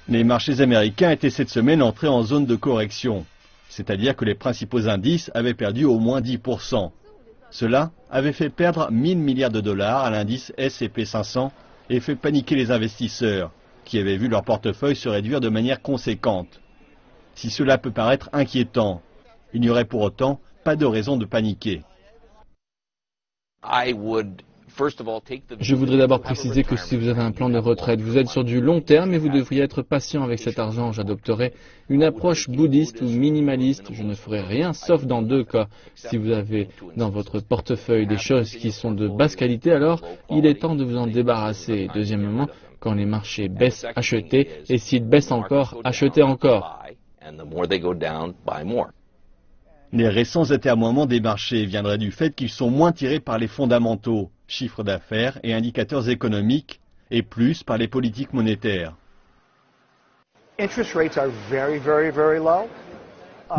Les marchés américains étaient cette semaine entrés en zone de correction, c'est-à-dire que les principaux indices avaient perdu au moins 10%. Cela avait fait perdre 1000 milliards de dollars à l'indice S&P 500 et fait paniquer les investisseurs, qui avaient vu leur portefeuille se réduire de manière conséquente. Si cela peut paraître inquiétant, il n'y aurait pour autant pas de raison de paniquer. Je voudrais d'abord préciser que si vous avez un plan de retraite, vous êtes sur du long terme et vous devriez être patient avec cet argent. J'adopterai une approche bouddhiste ou minimaliste. Je ne ferai rien sauf dans deux cas. Si vous avez dans votre portefeuille des choses qui sont de basse qualité, alors il est temps de vous en débarrasser. Deuxièmement, quand les marchés baissent, achetez, et s'ils baissent encore, achetez encore. Les récents atermoiements des marchés viendraient du fait qu'ils sont moins tirés par les fondamentaux, chiffres d'affaires et indicateurs économiques, et plus par les politiques monétaires.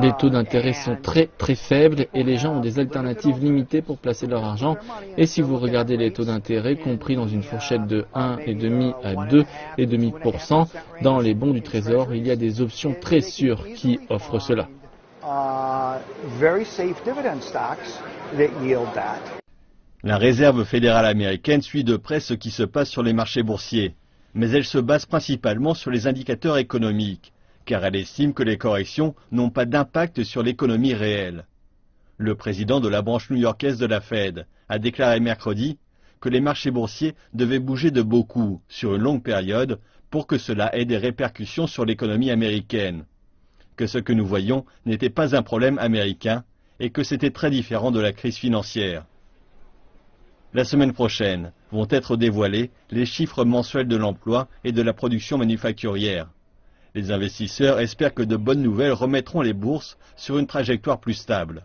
Les taux d'intérêt sont très faibles et les gens ont des alternatives limitées pour placer leur argent. Et si vous regardez les taux d'intérêt compris dans une fourchette de 1,5 à 2,5%, dans les bons du Trésor, il y a des options très sûres qui offrent cela. La Réserve fédérale américaine suit de près ce qui se passe sur les marchés boursiers, mais elle se base principalement sur les indicateurs économiques, car elle estime que les corrections n'ont pas d'impact sur l'économie réelle. Le président de la branche new-yorkaise de la Fed a déclaré mercredi que les marchés boursiers devaient bouger de beaucoup sur une longue période pour que cela ait des répercussions sur l'économie américaine, que ce que nous voyons n'était pas un problème américain et que c'était très différent de la crise financière. La semaine prochaine vont être dévoilés les chiffres mensuels de l'emploi et de la production manufacturière. Les investisseurs espèrent que de bonnes nouvelles remettront les bourses sur une trajectoire plus stable.